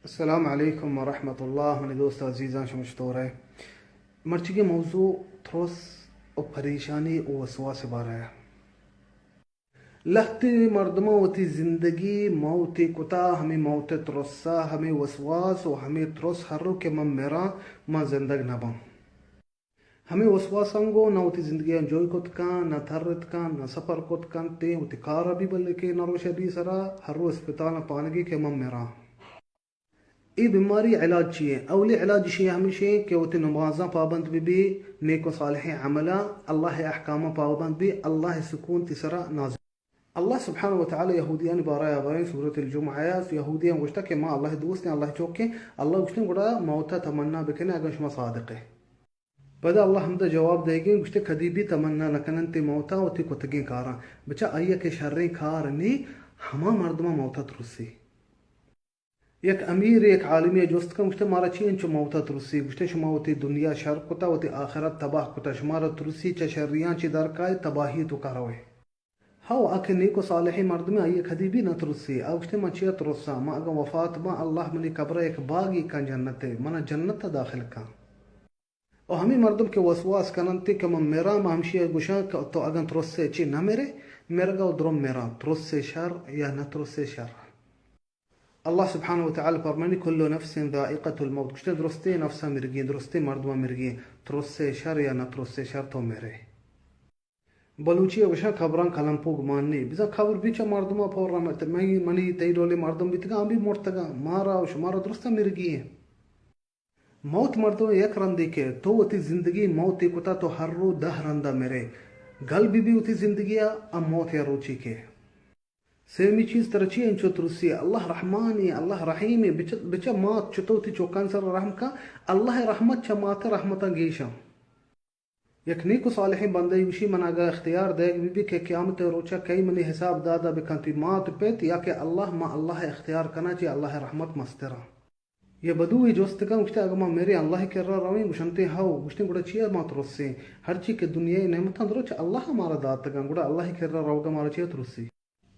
السلام عليكم ورحمة الله. من دوست عزیزان شما چطوره؟ مرچی موضوع ترس و پریشانی و وسواس باره ہے. لختی مردموں وتی زندگی موتی کتا ہمیں موت ترسا ہمیں وسواس و ہمیں ترس ہرو کے من میرا ما زندگ نبا ہمیں وسواس انگو نہ وتی زندگی انجوy کت کان نہ تھرت کان نہ سفر کت کان تے وتی کارا بھی بلکہ نہ روش بھی سرا ہرو اسپتال پانگی کے من میرا ای بیماری علاج چیئے اولی علاج شیئے ہمیشہ کہ وہ نمازاں پابند بھی نیک و صالح عملہ اللہ احکام پابند بھی اللہ سکون تسرا نازل. اللہ سبحانہ وتعالی یہودیان بارہ آبائیں سورة الجمعہ یہودیان گوشتا کہ ما اللہ دوست ہیں اللہ چوکے اللہ گوشتیں گوڑا موتا تمنا بکنے اگر شما صادق ہے. بدا اللہ ہمدہ جواب دے گئے گوشتے کدی بھی تمنا نکنن تی موتا و تی کتگیں کارا بچا آئیے کہ شریں کار نی ہما مردمہ موتا ترسی. یک امیر یک عالمی جوست کا گوشتے مارا چی انچو موتا ترسی گوشتے شما ہوتی دنیا شر کتا ہوتی آخرت تباہ کتا شمارا ترسی چا شریان چی درکای تباہی تو کروے ہاو آکے نیکو صالحی مردمی آئیے کدی بھی نہ ترسی گوشتے من چیا ترسا ما اگا وفات ما اللہ منی قبر ایک باغی کان جنتے منا جنت داخل کان اور ہمیں مردم کے وسواس کننتی کہ من میرا ما ہمشی گوشان تو اگن ترسے چی نہ میرا گا درم میرا ترسے شر یا نہ ترسے شر. اللہ سبحانہ وتعالی فرمانی کل نفس ذائقۃ الموت گوشتے درستے نفسا مرگی درستے مردمہ مرگی ترسے شر یا نہ ترسے شر تو میرے بلوچی وشا خبران کلم پوگ ماننی بزا خبر بیچا مردمہ پور رحمت منی تی ڈولے مردم بیتگا بھی مرتگا مارا و شمارا درستا مرگی ہے. موت مردم یک رندی کے تو وتی زندگی موت کتا تو ہر رو 10 رندہ میرے گل بھی وتی زندگی ام موت یا روچی کے سیمی چیز ترچی انچو ترسی اللہ رحمانی اللہ رحیمی بچا مات چطو تی چوکان سر رحم کا اللہ رحمت چا مات رحمتا گیشا یک نیکو صالحی بندے وشی من آگا اختیار دے بھی کہ قیامت روچا کئی منی حساب دادا بکنتی مات پیت یا کہ اللہ ما اللہ اختیار کنا چی اللہ رحمت مسترا یہ بدوی جوست کا گوشتے اگر ما میرے اللہ کر رہا رویں گوشنتے ہاو گوشتے گوڑا چیا ما ترسی ہر چی کہ دنیا نعمتان درو چا اللہ ہمارا داتا گا گوڑا اللہ کر رہا روگا مارا چیا ترسی.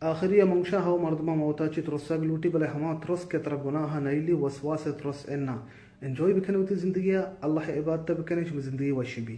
آخری منشا ہو مردمہ موتا چی ترسا گلوٹی بلے ہما ترس کے طرح گناہ نیلی وسواس ترس انجوy بکنے ہوتی زندگی اللہ عبادت بکنے چی زندگی وشی بھی